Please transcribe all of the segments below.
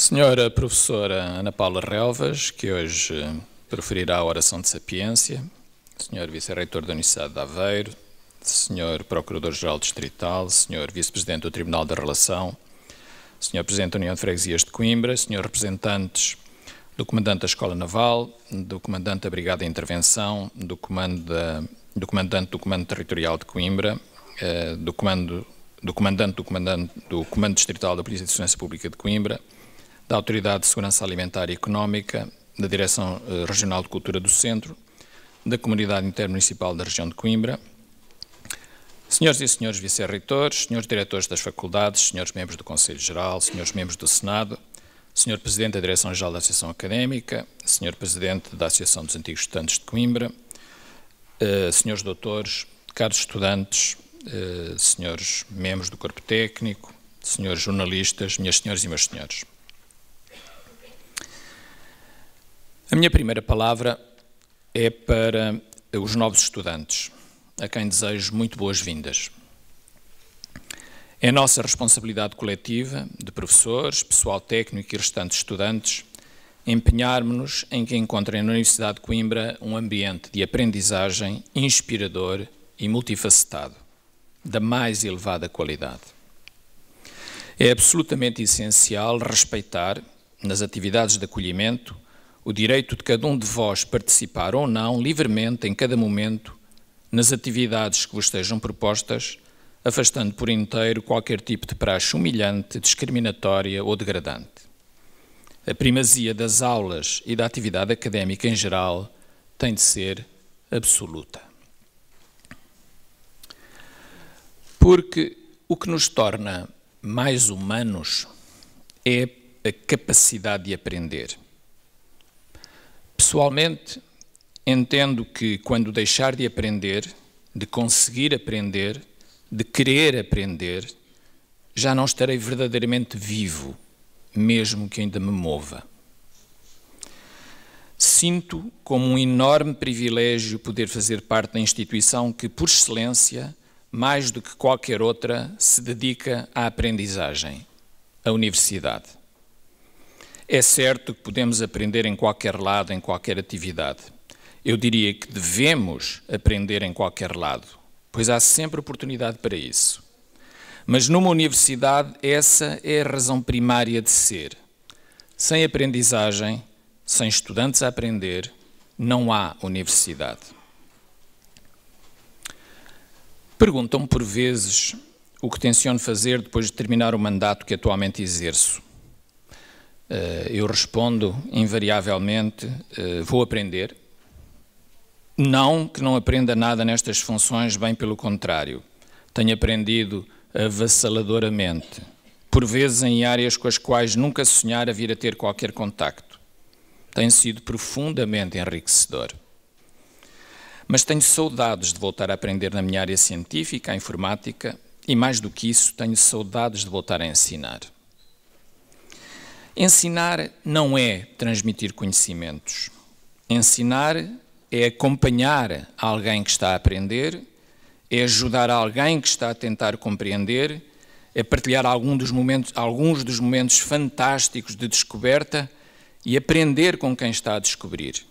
Senhora Professora Ana Paula Relvas, que hoje proferirá a oração de sapiência, Senhor Vice-Reitor da Universidade de Aveiro, Senhor Procurador-Geral Distrital, Senhor Vice-Presidente do Tribunal da Relação, Senhor Presidente da União de Freguesias de Coimbra, Senhor Representantes do Comandante da Escola Naval, do Comandante da Brigada de Intervenção, do Comandante do Comando Territorial de Coimbra, do Comandante do Comando Distrital da Polícia de Segurança Pública de Coimbra, da Autoridade de Segurança Alimentar e Económica, da Direção Regional de Cultura do Centro, da Comunidade Intermunicipal da Região de Coimbra, senhores e senhores vice-reitores, senhores diretores das faculdades, senhores membros do Conselho Geral, senhores membros do Senado, senhor Presidente da Direção-Geral da Associação Académica, senhor Presidente da Associação dos Antigos Estudantes de Coimbra, senhores doutores, caros estudantes, senhores membros do corpo técnico, senhores jornalistas, minhas senhoras e meus senhores. A minha primeira palavra é para os novos estudantes, a quem desejo muito boas-vindas. É nossa responsabilidade coletiva, de professores, pessoal técnico e restantes estudantes, empenharmos-nos em que encontrem na Universidade de Coimbra um ambiente de aprendizagem inspirador e multifacetado, da mais elevada qualidade. É absolutamente essencial respeitar, nas atividades de acolhimento, o direito de cada um de vós participar ou não, livremente, em cada momento, nas atividades que vos estejam propostas, afastando por inteiro qualquer tipo de praxe humilhante, discriminatória ou degradante. A primazia das aulas e da atividade académica em geral tem de ser absoluta. Porque o que nos torna mais humanos é a capacidade de aprender. Pessoalmente, entendo que quando deixar de aprender, de conseguir aprender, de querer aprender, já não estarei verdadeiramente vivo, mesmo que ainda me mova. Sinto como um enorme privilégio poder fazer parte da instituição que, por excelência, mais do que qualquer outra, se dedica à aprendizagem, a universidade. É certo que podemos aprender em qualquer lado, em qualquer atividade. Eu diria que devemos aprender em qualquer lado, pois há sempre oportunidade para isso. Mas numa universidade, essa é a razão primária de ser. Sem aprendizagem, sem estudantes a aprender, não há universidade. Perguntam-me por vezes o que tenciono fazer depois de terminar o mandato que atualmente exerço. Eu respondo invariavelmente, vou aprender. Não que não aprenda nada nestas funções, bem pelo contrário. Tenho aprendido avassaladoramente, por vezes em áreas com as quais nunca sonhara vir a ter qualquer contacto. Tem sido profundamente enriquecedor. Mas tenho saudades de voltar a aprender na minha área científica, a informática, e mais do que isso, tenho saudades de voltar a ensinar. Ensinar não é transmitir conhecimentos. Ensinar é acompanhar alguém que está a aprender, é ajudar alguém que está a tentar compreender, é partilhar alguns dos momentos fantásticos de descoberta e aprender com quem está a descobrir.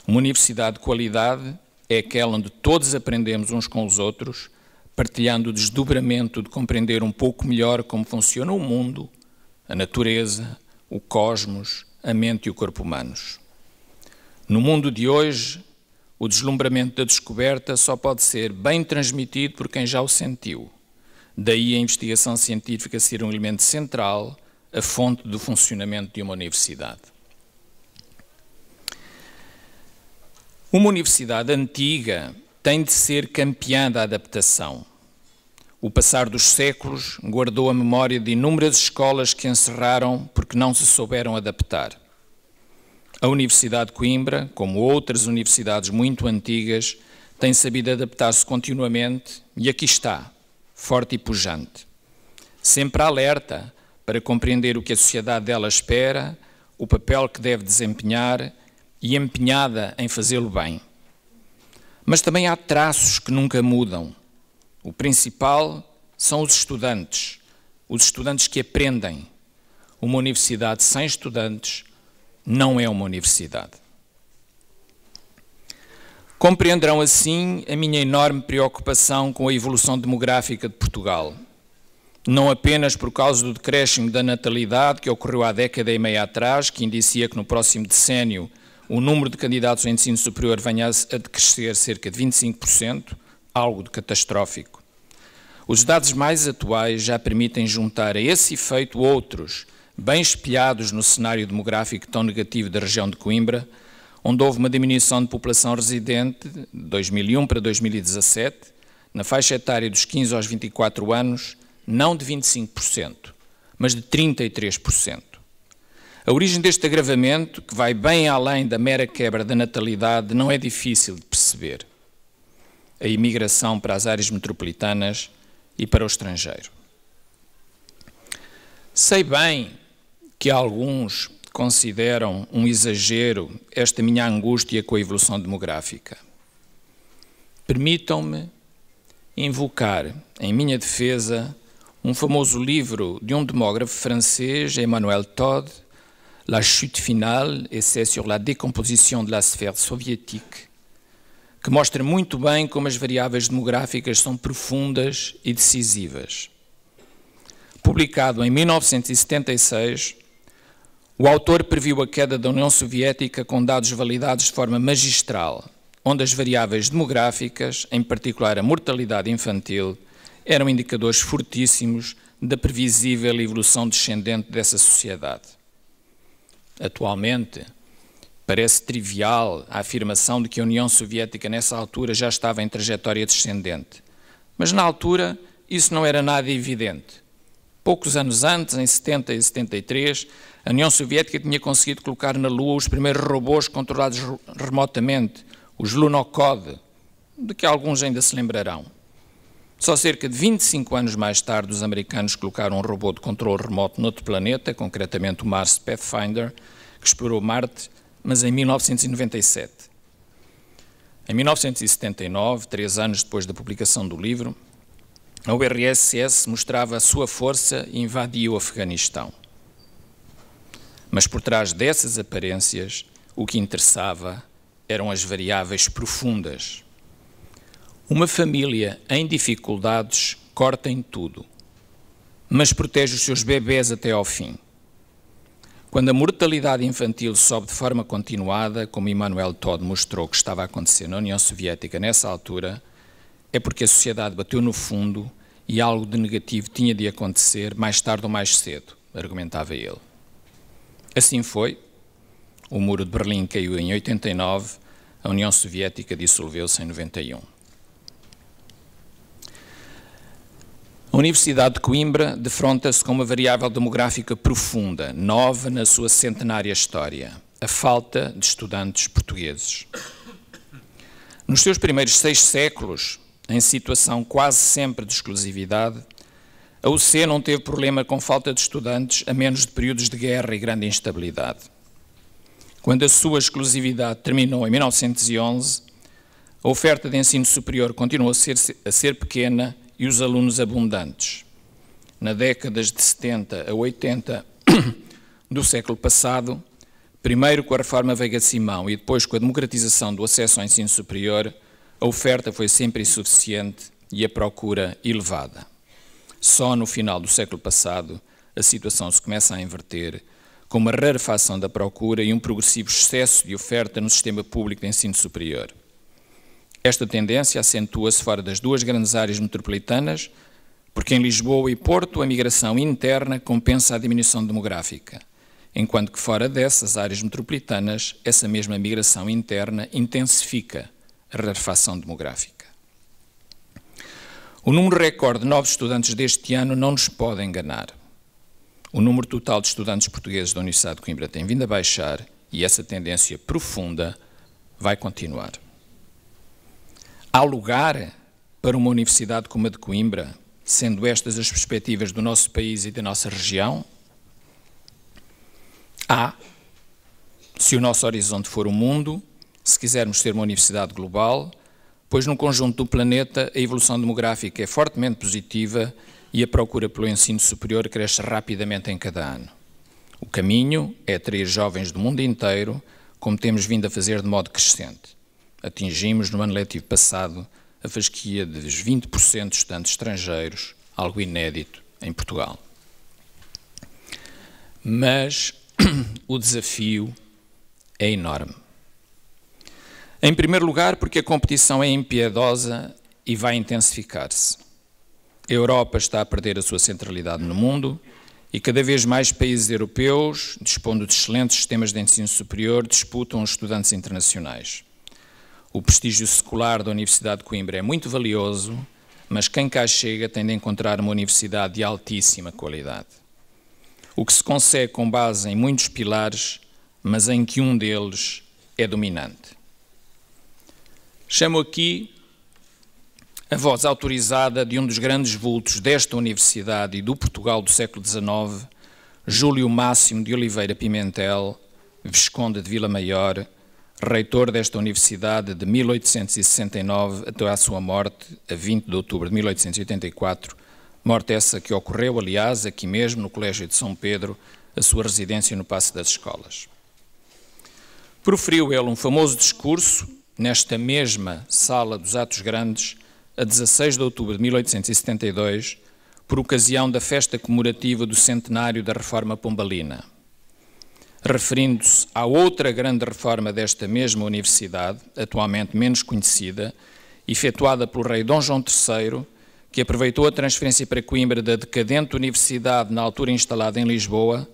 Uma universidade de qualidade é aquela onde todos aprendemos uns com os outros, partilhando o desdobramento de compreender um pouco melhor como funciona o mundo, a natureza, o cosmos, a mente e o corpo humanos. No mundo de hoje, o deslumbramento da descoberta só pode ser bem transmitido por quem já o sentiu. Daí a investigação científica ser um elemento central, a fonte do funcionamento de uma universidade. Uma universidade antiga tem de ser campeã da adaptação. O passar dos séculos guardou a memória de inúmeras escolas que encerraram porque não se souberam adaptar. A Universidade de Coimbra, como outras universidades muito antigas, tem sabido adaptar-se continuamente e aqui está, forte e pujante. Sempre alerta para compreender o que a sociedade dela espera, o papel que deve desempenhar e empenhada em fazê-lo bem. Mas também há traços que nunca mudam. O principal são os estudantes que aprendem. uma universidade sem estudantes não é uma universidade. Compreenderão assim a minha enorme preocupação com a evolução demográfica de Portugal, não apenas por causa do decréscimo da natalidade que ocorreu há década e meia atrás, que indicia que no próximo decénio o número de candidatos ao ensino superior venha a decrescer cerca de 25%, algo de catastrófico. Os dados mais atuais já permitem juntar a esse efeito outros, bem espelhados no cenário demográfico tão negativo da região de Coimbra, onde houve uma diminuição de população residente de 2001 para 2017, na faixa etária dos 15 aos 24 anos, não de 25%, mas de 33%. A origem deste agravamento, que vai bem além da mera quebra da natalidade, não é difícil de perceber. A imigração para as áreas metropolitanas e para o estrangeiro. Sei bem que alguns consideram um exagero esta minha angústia com a evolução demográfica. Permitam-me invocar, em minha defesa, um famoso livro de um demógrafo francês, Emmanuel Todd, La chute finale, essai sur la décomposition de la sphère soviétique, que mostra muito bem como as variáveis demográficas são profundas e decisivas. Publicado em 1976, o autor previu a queda da União Soviética com dados validados de forma magistral, onde as variáveis demográficas, em particular a mortalidade infantil, eram indicadores fortíssimos da previsível evolução descendente dessa sociedade. Atualmente, parece trivial a afirmação de que a União Soviética nessa altura já estava em trajetória descendente, mas na altura isso não era nada evidente. Poucos anos antes, em 70 e 73, a União Soviética tinha conseguido colocar na Lua os primeiros robôs controlados remotamente, os Lunokhod, de que alguns ainda se lembrarão. Só cerca de 25 anos mais tarde, os americanos colocaram um robô de controle remoto noutro planeta, concretamente o Mars Pathfinder, que explorou Marte, mas em 1997. Em 1979, 3 anos depois da publicação do livro, a URSS mostrava a sua força e invadiu o Afeganistão. Mas por trás dessas aparências, o que interessava eram as variáveis profundas. Uma família em dificuldades corta em tudo, mas protege os seus bebés até ao fim. Quando a mortalidade infantil sobe de forma continuada, como Emmanuel Todd mostrou que estava a acontecer na União Soviética nessa altura, é porque a sociedade bateu no fundo e algo de negativo tinha de acontecer mais tarde ou mais cedo, argumentava ele. Assim foi. O muro de Berlim caiu em 89, a União Soviética dissolveu-se em 91. A Universidade de Coimbra defronta-se com uma variável demográfica profunda, nova na sua centenária história, a falta de estudantes portugueses. Nos seus primeiros 6 séculos, em situação quase sempre de exclusividade, a UC não teve problema com falta de estudantes, a menos de períodos de guerra e grande instabilidade. Quando a sua exclusividade terminou em 1911, a oferta de ensino superior continuou a ser pequena e os alunos abundantes. Na décadas de 70 a 80 do século passado, primeiro com a reforma Veiga de Simão e depois com a democratização do acesso ao ensino superior, a oferta foi sempre insuficiente e a procura elevada. Só no final do século passado a situação se começa a inverter, com uma rarefação da procura e um progressivo excesso de oferta no sistema público de ensino superior. Esta tendência acentua-se fora das 2 grandes áreas metropolitanas, porque em Lisboa e Porto a migração interna compensa a diminuição demográfica, enquanto que fora dessas áreas metropolitanas essa mesma migração interna intensifica a rarefação demográfica. O número recorde de novos estudantes deste ano não nos pode enganar. O número total de estudantes portugueses da Universidade de Coimbra tem vindo a baixar e essa tendência profunda vai continuar. Há lugar para uma universidade como a de Coimbra, sendo estas as perspectivas do nosso país e da nossa região? Há, se o nosso horizonte for o mundo, se quisermos ser uma universidade global, pois no conjunto do planeta a evolução demográfica é fortemente positiva e a procura pelo ensino superior cresce rapidamente em cada ano. O caminho é atrair jovens do mundo inteiro, como temos vindo a fazer de modo crescente. Atingimos, no ano letivo passado, a fasquia dos 20% de estudantes estrangeiros, algo inédito em Portugal. Mas o desafio é enorme. Em primeiro lugar, porque a competição é impiedosa e vai intensificar-se. A Europa está a perder a sua centralidade no mundo e cada vez mais países europeus, dispondo de excelentes sistemas de ensino superior, disputam os estudantes internacionais. O prestígio secular da Universidade de Coimbra é muito valioso, mas quem cá chega tem de encontrar uma universidade de altíssima qualidade. O que se consegue com base em muitos pilares, mas em que um deles é dominante. Chamo aqui a voz autorizada de um dos grandes vultos desta universidade e do Portugal do século XIX, Júlio Máximo de Oliveira Pimentel, Visconde de Vila Maior, reitor desta universidade de 1869 até à sua morte, a 20 de outubro de 1884, morte essa que ocorreu, aliás, aqui mesmo no Colégio de São Pedro, a sua residência no Paço das Escolas. Proferiu ele um famoso discurso, nesta mesma Sala dos Atos Grandes, a 16 de outubro de 1872, por ocasião da festa comemorativa do centenário da Reforma Pombalina. Referindo-se à outra grande reforma desta mesma universidade, atualmente menos conhecida, efetuada pelo rei Dom João III, que aproveitou a transferência para Coimbra da decadente universidade na altura instalada em Lisboa,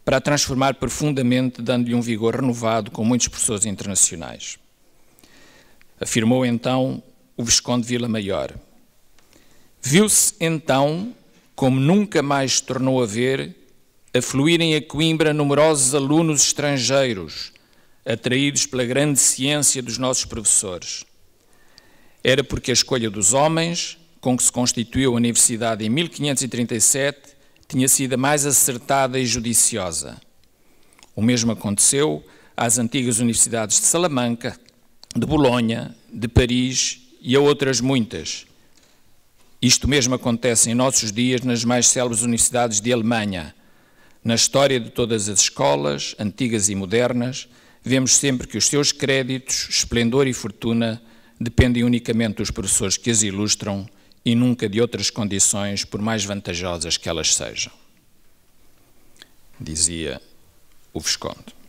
para a transformar profundamente, dando-lhe um vigor renovado com muitos professores internacionais. Afirmou então o Visconde de Vila Maior. Viu-se então, como nunca mais se tornou a ver, afluírem a Coimbra numerosos alunos estrangeiros, atraídos pela grande ciência dos nossos professores. Era porque a escolha dos homens, com que se constituiu a Universidade em 1537, tinha sido a mais acertada e judiciosa. O mesmo aconteceu às antigas universidades de Salamanca, de Bolonha, de Paris e a outras muitas. Isto mesmo acontece em nossos dias nas mais célebres universidades de Alemanha. Na história de todas as escolas, antigas e modernas, vemos sempre que os seus créditos, esplendor e fortuna dependem unicamente dos professores que as ilustram e nunca de outras condições, por mais vantajosas que elas sejam. Dizia o Visconde.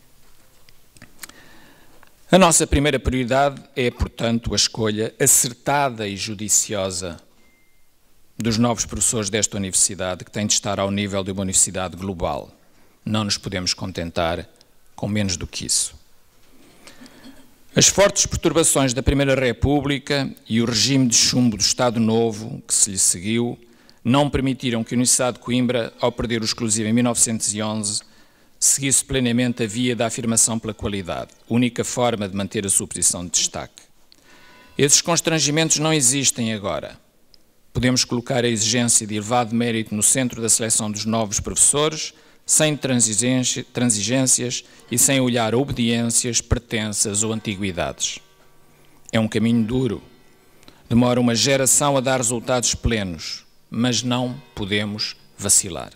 A nossa primeira prioridade é, portanto, a escolha acertada e judiciosa dos novos professores desta universidade, que tem de estar ao nível de uma universidade global. Não nos podemos contentar com menos do que isso. As fortes perturbações da Primeira República e o regime de chumbo do Estado Novo, que se lhe seguiu, não permitiram que a Universidade de Coimbra, ao perder o exclusivo em 1911, seguisse plenamente a via da afirmação pela qualidade, única forma de manter a sua posição de destaque. Esses constrangimentos não existem agora. Podemos colocar a exigência de elevado mérito no centro da seleção dos novos professores, sem transigências e sem olhar a obediências, pertenças ou antiguidades. É um caminho duro. Demora uma geração a dar resultados plenos, mas não podemos vacilar.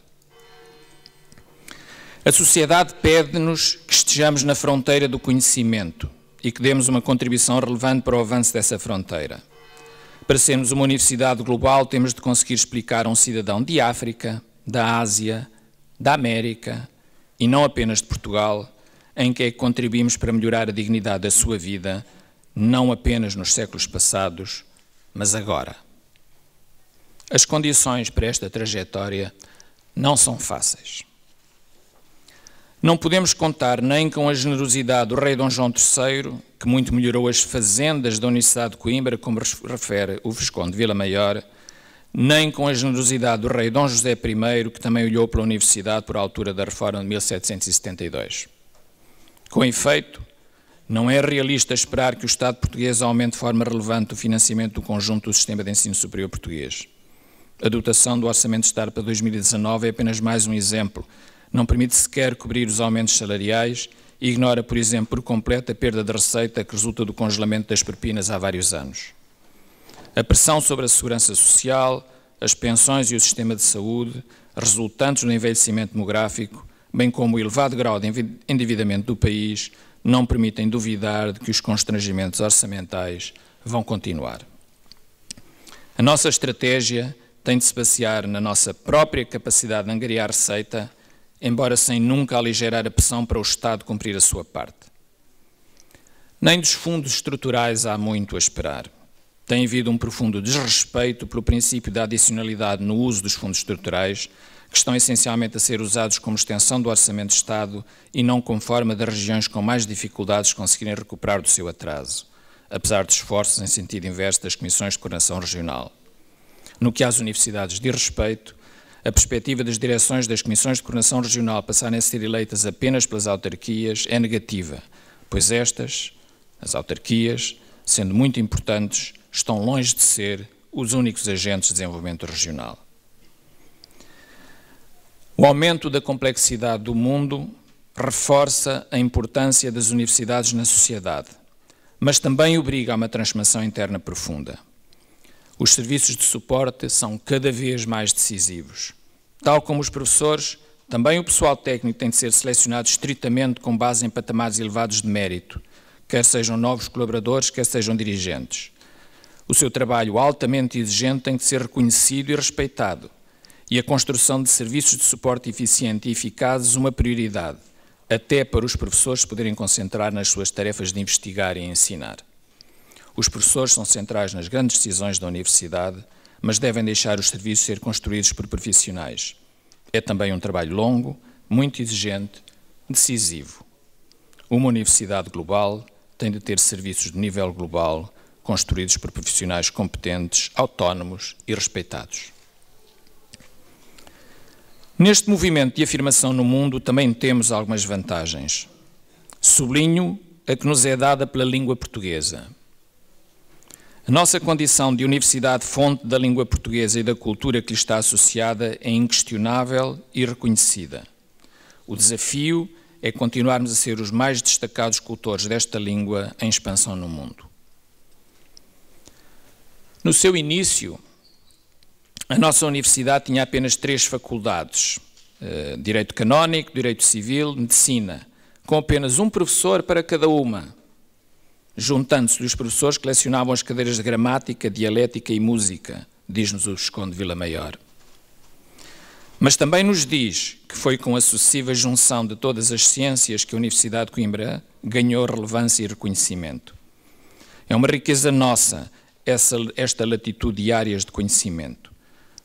A sociedade pede-nos que estejamos na fronteira do conhecimento e que demos uma contribuição relevante para o avanço dessa fronteira. Para sermos uma universidade global, temos de conseguir explicar a um cidadão de África, da Ásia, da América e não apenas de Portugal, em que é que contribuímos para melhorar a dignidade da sua vida, não apenas nos séculos passados, mas agora. As condições para esta trajetória não são fáceis. Não podemos contar nem com a generosidade do rei Dom João III, que muito melhorou as fazendas da Universidade de Coimbra, como refere o Visconde de Vila Maior, nem com a generosidade do rei Dom José I, que também olhou pela Universidade por altura da Reforma de 1772. Com efeito, não é realista esperar que o Estado português aumente de forma relevante o financiamento do conjunto do sistema de ensino superior português. A dotação do Orçamento de Estado para 2019 é apenas mais um exemplo. Não permite sequer cobrir os aumentos salariais e ignora, por exemplo, por completo a perda de receita que resulta do congelamento das propinas há vários anos. A pressão sobre a segurança social, as pensões e o sistema de saúde, resultantes do envelhecimento demográfico, bem como o elevado grau de endividamento do país, não permitem duvidar de que os constrangimentos orçamentais vão continuar. A nossa estratégia tem de se basear na nossa própria capacidade de angariar receita, embora sem nunca aligerar a pressão para o Estado cumprir a sua parte. Nem dos fundos estruturais há muito a esperar. Tem havido um profundo desrespeito pelo princípio da adicionalidade no uso dos fundos estruturais, que estão essencialmente a ser usados como extensão do Orçamento de Estado e não como forma das regiões com mais dificuldades conseguirem recuperar do seu atraso, apesar de esforços em sentido inverso das Comissões de Coordenação Regional. No que às universidades diz respeito, a perspectiva das direções das Comissões de Coordenação Regional passarem a ser eleitas apenas pelas autarquias é negativa, pois estas, as autarquias, sendo muito importantes, estão longe de ser os únicos agentes de desenvolvimento regional. O aumento da complexidade do mundo reforça a importância das universidades na sociedade, mas também obriga a uma transformação interna profunda. Os serviços de suporte são cada vez mais decisivos. Tal como os professores, também o pessoal técnico tem de ser selecionado estritamente com base em patamares elevados de mérito, quer sejam novos colaboradores, quer sejam dirigentes. O seu trabalho altamente exigente tem de ser reconhecido e respeitado, e a construção de serviços de suporte eficiente e eficazes uma prioridade, até para os professores se poderem concentrar nas suas tarefas de investigar e ensinar. Os professores são centrais nas grandes decisões da universidade, mas devem deixar os serviços ser construídos por profissionais. É também um trabalho longo, muito exigente, decisivo. Uma universidade global tem de ter serviços de nível global, construídos por profissionais competentes, autónomos e respeitados. Neste movimento de afirmação no mundo também temos algumas vantagens. Sublinho a que nos é dada pela língua portuguesa. A nossa condição de universidade fonte da língua portuguesa e da cultura que lhe está associada é inquestionável e reconhecida. O desafio é continuarmos a ser os mais destacados cultores desta língua em expansão no mundo. No seu início, a nossa universidade tinha apenas 3 faculdades, Direito Canónico, Direito Civil, Medicina, com apenas um professor para cada uma, juntando-se os professores que lecionavam as cadeiras de Gramática, Dialética e Música, diz-nos o Visconde de Vila Maior. Mas também nos diz que foi com a sucessiva junção de todas as ciências que a Universidade de Coimbra ganhou relevância e reconhecimento. É uma riqueza nossa esta latitude de áreas de conhecimento.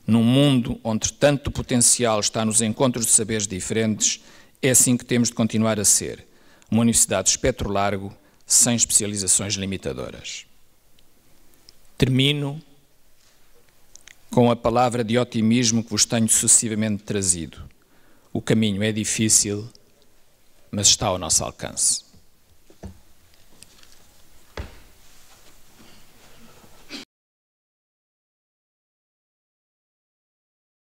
Num mundo onde tanto potencial está nos encontros de saberes diferentes, é assim que temos de continuar a ser. Uma universidade de espectro largo, sem especializações limitadoras. Termino com a palavra de otimismo que vos tenho sucessivamente trazido. O caminho é difícil, mas está ao nosso alcance.